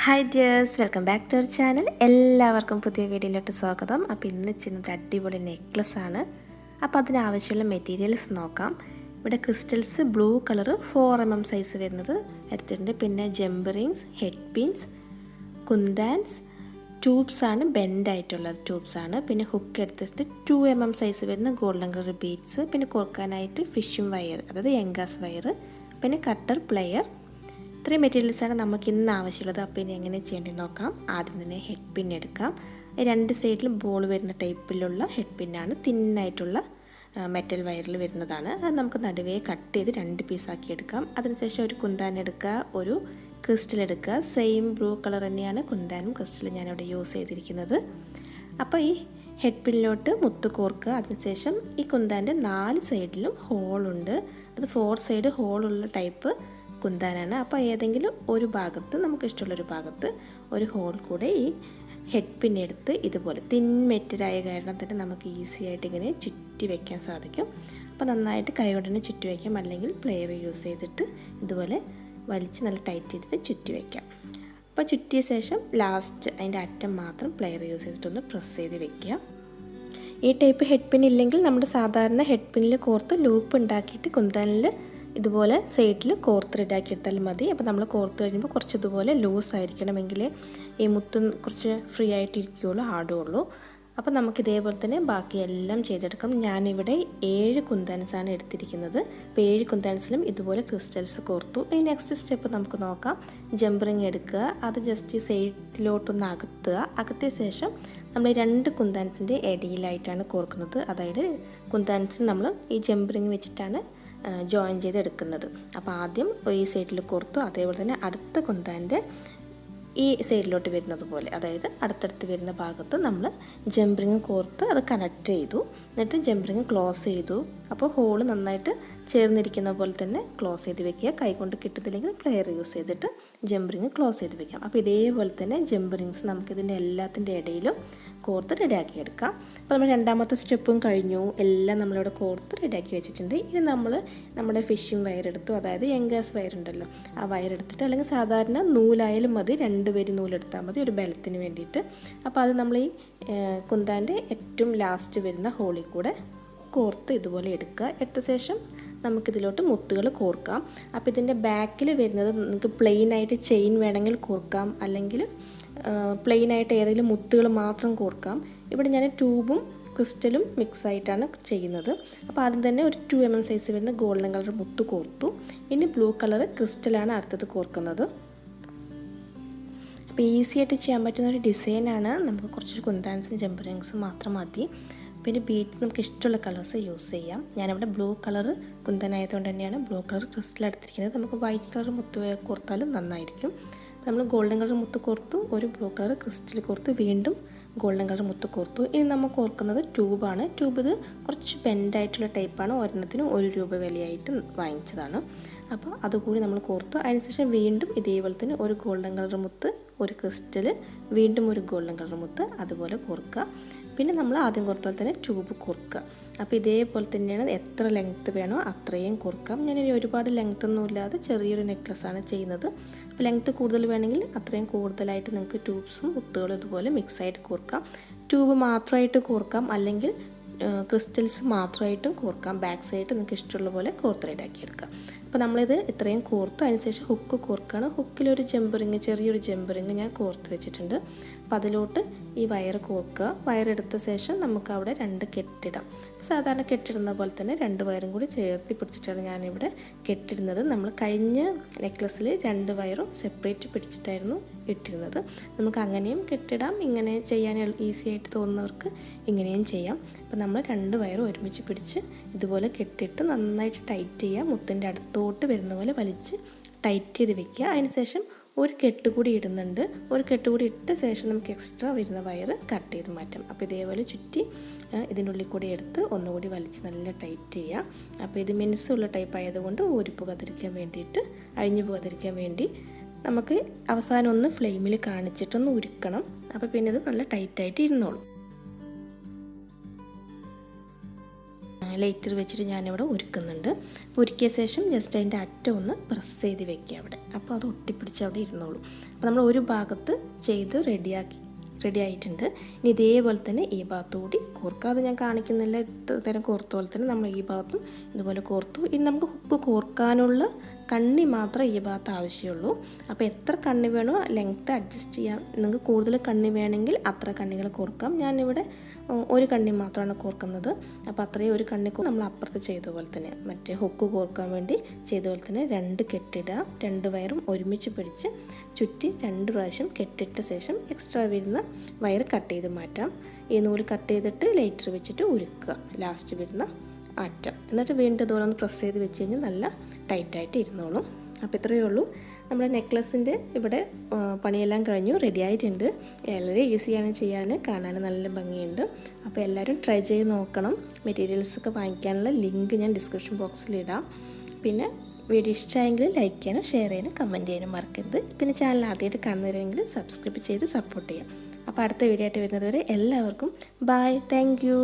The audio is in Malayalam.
Hi dears, welcome back to our channel. എല്ലാവർക്കും പുതിയ വീഡിയോയിലോട്ട് സ്വാഗതം. അപ്പോൾ ഇന്ന് ചെയ്യുന്നത് അടിപൊളി നെക്ലസ് ആണ്. അപ്പോൾ അതിന് ആവശ്യമുള്ള മെറ്റീരിയൽസ് നോക്കാം. ഇവിടെ crystals blue colour 4mm size വരുന്നത് എടുത്തിട്ടുണ്ട്. പിന്നെ ജംബ് റിങ്സ്, ഹെഡ് പിൻസ്, കുന്താൻസ്, ട്യൂബ്സ് ആണ്, ബെൻഡ് ആയിട്ടുള്ള ട്യൂബ്സ് ആണ്. പിന്നെ ഹുക്ക് എടുത്തിട്ട് 2mm സൈസ് വരുന്ന ഗോൾഡൻ കളർ ബീഡ്സ്, പിന്നെ കോർക്കാനായിട്ട് ഫിഷിംഗ് വയർ, അതായത് എങ്കാസ് വയർ, പിന്നെ കട്ടർ പ്ലെയർ. ഇത്രയും മെറ്റീരിയൽസാണ് നമുക്ക് ഇന്ന് ആവശ്യമുള്ളത്. അപ്പോൾ ഇനി എങ്ങനെ ചെയ്യേണ്ടത് നോക്കാം. ആദ്യം തന്നെ ഹെഡ് പിൻ എടുക്കാം. രണ്ട് സൈഡിലും ബോൾ വരുന്ന ടൈപ്പിലുള്ള ഹെഡ് പിന്നാണ്, തിന്നായിട്ടുള്ള മെറ്റൽ വയറിൽ വരുന്നതാണ്. അത് നമുക്ക് നടുവേ കട്ട് ചെയ്ത് 2 പീസാക്കി എടുക്കാം. അതിനുശേഷം ഒരു കുന്താൻ എടുക്കുക, ഒരു ക്രിസ്റ്റൽ എടുക്കുക. സെയിം ബ്ലൂ കളർ തന്നെയാണ് കുന്താനും ക്രിസ്റ്റലും ഞാനിവിടെ യൂസ് ചെയ്തിരിക്കുന്നത്. അപ്പോൾ ഈ ഹെഡ് പിന്നിലോട്ട് മുത്ത് കോർക്കുക. അതിനുശേഷം ഈ കുന്താൻ്റെ 4 സൈഡിലും ഹോളുണ്ട്. അത് 4 സൈഡ് ഹോളുള്ള ടൈപ്പ് കുന്താനാണ്. അപ്പോൾ ഏതെങ്കിലും ഒരു ഭാഗത്ത്, നമുക്ക് ഇഷ്ടമുള്ളൊരു ഭാഗത്ത് ഒരു ഹോൾ കൂടെ ഈ ഹെഡ് പിൻ എടുത്ത് ഇതുപോലെ തിൻ മെറ്റലായ കാരണം തന്നെ നമുക്ക് ഈസി ആയിട്ട് ഇങ്ങനെ ചുറ്റി വയ്ക്കാൻ സാധിക്കും. അപ്പോൾ നന്നായിട്ട് കൈ കൊണ്ട് തന്നെ ചുറ്റി വയ്ക്കാം, അല്ലെങ്കിൽ പ്ലെയർ യൂസ് ചെയ്തിട്ട് ഇതുപോലെ വലിച്ച് നല്ല ടൈറ്റ് ചെയ്തിട്ട് ചുറ്റി വയ്ക്കാം. അപ്പോൾ ചുറ്റിയ ശേഷം ലാസ്റ്റ് അതിൻ്റെ അറ്റം മാത്രം പ്ലെയർ യൂസ് ചെയ്തിട്ടൊന്ന് പ്രസ് ചെയ്ത് വെക്കുക. ഈ ടൈപ്പ് ഹെഡ് പിൻ ഇല്ലെങ്കിൽ നമ്മുടെ സാധാരണ ഹെഡ് പിന്നിൽ കോർത്ത് ലൂപ്പ് ഉണ്ടാക്കിയിട്ട് കുന്താനിൽ ഇതുപോലെ സൈഡിൽ കോർത്ത് റെഡിയാക്കി എടുത്താലും മതി. അപ്പോൾ നമ്മൾ കോർത്ത് കഴിയുമ്പോൾ കുറച്ച് ഇതുപോലെ ലൂസ് ആയിരിക്കണമെങ്കിൽ ഈ മുത്ത് കുറച്ച് ഫ്രീ ആയിട്ട് ഇരിക്കുകയുള്ളൂ, ആടുകയുള്ളൂ. അപ്പോൾ നമുക്ക് ഇതേപോലെ തന്നെ ബാക്കിയെല്ലാം ചെയ്തെടുക്കണം. ഞാനിവിടെ 7 കുന്താൻസാണ് എടുത്തിരിക്കുന്നത്. അപ്പോൾ 7 കുന്താൻസിലും ഇതുപോലെ ക്രിസ്റ്റൽസ് കോർത്തു. ഈ നെക്സ്റ്റ് സ്റ്റെപ്പ് നമുക്ക് നോക്കാം. ജംബ് റിങ് എടുക്കുക, അത് ജസ്റ്റ് സൈഡിലോട്ടൊന്ന് അകത്തിയ ശേഷം നമ്മൾ 2 കുന്താൻസിൻ്റെ ഇടയിലായിട്ടാണ് കോർക്കുന്നത്. അതായത് കുന്താൻസിന് നമ്മൾ ഈ ജംബ് റിങ് വെച്ചിട്ടാണ് ജോയിൻ ചെയ്തെടുക്കുന്നത്. അപ്പോൾ ആദ്യം ഈ സൈഡിൽ കോർത്തു, അതേപോലെ തന്നെ അടുത്ത കുന്താൻ്റെ ഈ സൈഡിലോട്ട് വരുന്നത് പോലെ, അതായത് അടുത്തടുത്ത് വരുന്ന ഭാഗത്ത് നമ്മൾ ജംബ് റിങ് കോർത്ത് അത് കണക്ട് ചെയ്തു. എന്നിട്ട് ജംബ് റിങ് ക്ലോസ് ചെയ്തു. അപ്പോൾ ഹോള് നന്നായിട്ട് ചേർന്നിരിക്കുന്ന പോലെ തന്നെ ക്ലോസ് ചെയ്ത് വെക്കുക. കൈകൊണ്ട് കിട്ടുന്നില്ലെങ്കിൽ പ്ലെയർ യൂസ് ചെയ്തിട്ട് ജംബ് റിങ് ക്ലോസ് ചെയ്ത് വെക്കാം. അപ്പോൾ ഇതേപോലെ തന്നെ ജംബ് റിങ്സ് നമുക്കിതിൻ്റെ എല്ലാത്തിൻ്റെ ഇടയിലും കോർത്ത് റെഡിയാക്കി എടുക്കാം. അപ്പോൾ നമ്മൾ രണ്ടാമത്തെ സ്റ്റെപ്പും കഴിഞ്ഞു. എല്ലാം നമ്മളിവിടെ കോർത്ത് റെഡിയാക്കി വെച്ചിട്ടുണ്ട്. ഇനി നമ്മൾ നമ്മുടെ ഫിഷിംഗ് വയർ എടുത്തു, അതായത് എങ്കാസ് വയർ ഉണ്ടല്ലോ, ആ വയർ എടുത്തിട്ട്, അല്ലെങ്കിൽ സാധാരണ നൂലായാലും മതി, 2 വരി നൂലെടുത്താൽ മതി ഒരു ബലത്തിന് വേണ്ടിയിട്ട്. അപ്പോൾ അത് നമ്മൾ ഈ കുന്താൻ്റെ ഏറ്റവും ലാസ്റ്റ് വരുന്ന ഹോളിൽ കൂടെ കോർത്ത് ഇതുപോലെ എടുക്കുക. എടുത്ത ശേഷം നമുക്കിതിലോട്ട് മുത്തുകൾ കോർക്കാം. അപ്പോൾ ഇതിൻ്റെ ബാക്കിൽ വരുന്നത് നിങ്ങൾക്ക് പ്ലെയിനായിട്ട് ചെയിൻ വേണമെങ്കിൽ കോർക്കാം, അല്ലെങ്കിൽ പ്ലെയിനായിട്ട് ഏതെങ്കിലും മുത്തുകൾ മാത്രം കോർക്കാം. ഇവിടെ ഞാൻ ട്യൂബും ക്രിസ്റ്റലും മിക്സ് ആയിട്ടാണ് ചെയ്യുന്നത്. അപ്പോൾ ആദ്യം തന്നെ ഒരു 2mm സൈസ് വരുന്ന ഗോൾഡൻ കളർ മുത്ത് കോർത്തു. ഇനി ബ്ലൂ കളർ ക്രിസ്റ്റലാണ് അടുത്തത് കോർക്കുന്നത്. അപ്പോൾ ഈസി ആയിട്ട് ചെയ്യാൻ പറ്റുന്ന ഒരു ഡിസൈനാണ്. നമുക്ക് കുറച്ച് കുന്താൻസും ജംബ് റിങ്സും മാത്രം മതി. പിന്നെ ബീഡ്സ് നമുക്ക് ഇഷ്ടമുള്ള കളേഴ്സ് യൂസ് ചെയ്യാം. ഞാനിവിടെ ബ്ലൂ കളർ കുന്തനായതുകൊണ്ട് തന്നെയാണ് ബ്ലൂ കളർ ക്രിസ്റ്റൽ എടുത്തിരിക്കുന്നത്. നമുക്ക് വൈറ്റ് കളർ മുത്ത് കോർത്താലും നന്നായിരിക്കും. നമ്മൾ ഗോൾഡൻ കളർ മുത്ത് കോർത്തു, ഒരു ബ്ലൂ കളർ ക്രിസ്റ്റൽ കോർത്ത്, വീണ്ടും ഗോൾഡൻ കളർ മുത്ത് കോർത്തു. ഇനി നമ്മൾ കോർക്കുന്നത് ട്യൂബാണ്. ട്യൂബ് ഇത് കുറച്ച് ബെൻഡായിട്ടുള്ള ടൈപ്പാണ്. ഒരെണ്ണത്തിന് 1 രൂപ വിലയായിട്ട് വാങ്ങിച്ചതാണ്. അപ്പോൾ അതുകൂടി നമ്മൾ കോർത്തു. അതിനുശേഷം വീണ്ടും ഇതേപോലെ തന്നെ ഒരു ഗോൾഡൻ കളർ മുത്ത്, ഒരു ക്രിസ്റ്റൽ, വീണ്ടും ഒരു ഗോൾഡൻ കളർ മുത്ത്, അതുപോലെ കോർക്കുക. പിന്നെ നമ്മൾ ആദ്യം കോർത്ത പോലെ തന്നെ ട്യൂബ് കോർക്കുക. അപ്പോൾ ഇതേപോലെ തന്നെയാണ്, എത്ര ലെങ്ത്ത് വേണോ അത്രയും കോർക്കാം. ഞാനിനി ഒരുപാട് ലെങ്ത്തൊന്നും ഇല്ലാതെ ചെറിയൊരു നെക്ലസ്സാണ് ചെയ്യുന്നത്. അപ്പോൾ ലെങ്ത്ത് കൂടുതൽ വേണമെങ്കിൽ അത്രയും കൂടുതലായിട്ട് നിങ്ങൾക്ക് ട്യൂബ്സും മുത്തുകളും ഇതുപോലെ മിക്സായിട്ട് കോർക്കാം. ട്യൂബ് മാത്രമായിട്ട് കോർക്കാം, അല്ലെങ്കിൽ ക്രിസ്റ്റൽസ് മാത്രമായിട്ടും കോർക്കാം. ബാക്ക് സൈഡ് നിങ്ങൾക്ക് ഇഷ്ടമുള്ള പോലെ കോർത്ത് റെഡിയാക്കി എടുക്കാം. അപ്പോൾ നമ്മളിത് ഇത്രയും കോർത്തു. അതിനുശേഷം ഹുക്ക് കോർക്കുകയാണ്. ഹുക്കിലൊരു ജംബ് റിങ്, ചെറിയൊരു ജംബ് റിങ് ഞാൻ കോർത്ത് വെച്ചിട്ടുണ്ട്. അപ്പോൾ അതിലോട്ട് ഈ വയർ കോർക്കുക. വയറെടുത്ത ശേഷം നമുക്ക് അവിടെ 2 കെട്ടിടാം. സാധാരണ കെട്ടിടുന്ന പോലെ തന്നെ 2 വയറും കൂടി ചേർത്തി പിടിച്ചിട്ടാണ് ഞാനിവിടെ കെട്ടിടുന്നത്. നമ്മൾ കഴിഞ്ഞ നെക്ലസ്സിൽ 2 വയറും സെപ്പറേറ്റ് പിടിച്ചിട്ടായിരുന്നു ഇട്ടിരുന്നത്. നമുക്ക് അങ്ങനെയും കെട്ടിടാം. ഇങ്ങനെ ചെയ്യാൻ ഈസി ആയിട്ട് തോന്നുന്നവർക്ക് ഇങ്ങനെയും ചെയ്യാം. അപ്പോൾ നമ്മൾ 2 വയറും ഒരുമിച്ച് പിടിച്ച് ഇതുപോലെ കെട്ടിയിട്ട് നന്നായിട്ട് ടൈറ്റ് ചെയ്യുക. മുത്തിൻ്റെ അടുത്തോട്ട് വരുന്ന പോലെ വലിച്ച് ടൈറ്റ് ചെയ്ത് വെക്കുക. അതിനുശേഷം ഒരു കെട്ട് കൂടി ഇടുന്നുണ്ട്. ഒരു കെട്ട് കൂടി ഇട്ട ശേഷം നമുക്ക് എക്സ്ട്രാ വരുന്ന വയർ കട്ട് ചെയ്ത് മാറ്റാം. അപ്പോൾ ഇതേപോലെ ചുറ്റി ഇതിനുള്ളിൽ കൂടി എടുത്ത് ഒന്നുകൂടി വലിച്ച് നല്ല ടൈറ്റ് ചെയ്യാം. അപ്പോൾ ഇത് മിനുസുള്ള ടൈപ്പ് ആയതുകൊണ്ട് ഊരിപ്പോകാതിരിക്കാൻ വേണ്ടിയിട്ട്, അഴിഞ്ഞു പോകാതിരിക്കാൻ വേണ്ടി നമുക്ക് അവസാനം ഒന്ന് ഫ്ലെയിമിൽ കാണിച്ചിട്ടൊന്ന് ഉരുക്കണം. അപ്പോൾ പിന്നെ ഇത് നല്ല ടൈറ്റായിട്ട് ഇരുന്നോളും. ലൈറ്റർ വെച്ചിട്ട് ഞാനിവിടെ ഉരുക്കുന്നുണ്ട്. ഉരുക്കിയ ശേഷം ജസ്റ്റ് അതിൻ്റെ അറ്റം ഒന്ന് പ്രസ് ചെയ്ത് വെക്കുക അവിടെ. അപ്പോൾ അത് ഒട്ടിപ്പിടിച്ച് അവിടെ ഇരുന്നോളും. അപ്പോൾ നമ്മൾ ഒരു ഭാഗത്ത് ചെയ്ത് റെഡി ആയിട്ടുണ്ട്. ഇനി ഇതേപോലെ തന്നെ ഈ ഭാഗത്തുകൂടി കോർക്കുക. അത് ഞാൻ കാണിക്കുന്നില്ല, തരം കോർത്ത പോലെ തന്നെ നമ്മൾ ഈ ഭാഗത്തും ഇതുപോലെ കോർത്തു. ഇനി നമുക്ക് ഹുക്ക് കോർക്കാനുള്ള കണ്ണി മാത്രമേ ഈ ഭാഗത്ത് ആവശ്യമുള്ളൂ. അപ്പോൾ എത്ര കണ്ണി വേണോ ലെങ്ത്ത് അഡ്ജസ്റ്റ് ചെയ്യാം. നിങ്ങൾക്ക് കൂടുതൽ കണ്ണി വേണമെങ്കിൽ അത്ര കണ്ണികൾ കോർക്കാം. ഞാനിവിടെ ഒരു കണ്ണി മാത്രമാണ് കോർക്കുന്നത്. അപ്പോൾ അത്രയും ഒരു കണ്ണി നമ്മൾ അപ്പുറത്ത് ചെയ്ത പോലെ തന്നെ മറ്റേ ഹുക്ക് കോർക്കാൻ വേണ്ടി ചെയ്ത പോലെ തന്നെ 2 കെട്ടിടുക. 2 വയറും ഒരുമിച്ച് പിടിച്ച് ചുറ്റി 2 പ്രാവശ്യം കെട്ടിട്ട ശേഷം എക്സ്ട്രാ വരുന്ന വയർ കട്ട് ചെയ്ത് മാറ്റാം. ഈ നൂല് കട്ട് ചെയ്തിട്ട് ലൈറ്റർ വെച്ചിട്ട് ഉരുക്കുക ലാസ്റ്റ് വരുന്ന അറ്റം. എന്നിട്ട് വീണ്ടും ഇതുപോലെ ഒന്ന് പ്രസ് ചെയ്ത് വെച്ച് കഴിഞ്ഞാൽ നല്ല ടൈറ്റായിട്ട് ഇരുന്നോളും. അപ്പോൾ ഇത്രയേ ഉള്ളൂ. നമ്മുടെ നെക്ലസിൻ്റെ ഇവിടെ പണിയെല്ലാം കഴിഞ്ഞു, റെഡി ആയിട്ടുണ്ട്. വളരെ ഈസിയാണ് ചെയ്യാൻ, കാണാൻ നല്ല ഭംഗിയുണ്ട്. അപ്പോൾ എല്ലാവരും ട്രൈ ചെയ്ത് നോക്കണം. മെറ്റീരിയൽസൊക്കെ വാങ്ങിക്കാനുള്ള ലിങ്ക് ഞാൻ ഡിസ്ക്രിപ്ഷൻ ബോക്സിൽ ഇടാം. പിന്നെ വീഡിയോ ഇഷ്ടമായെങ്കിൽ ലൈക്ക് ചെയ്യാനും ഷെയർ ചെയ്യാനും കമൻറ്റ് ചെയ്യാനും മറക്കരുത്. പിന്നെ ചാനൽ ആദ്യമായിട്ട് കാണുന്നവരെങ്കിൽ സബ്സ്ക്രൈബ് ചെയ്ത് സപ്പോർട്ട് ചെയ്യാം. അപ്പോൾ അടുത്ത വീഡിയോ ആയിട്ട് വരുന്നത് വരെ എല്ലാവർക്കും ബൈ, താങ്ക് യു.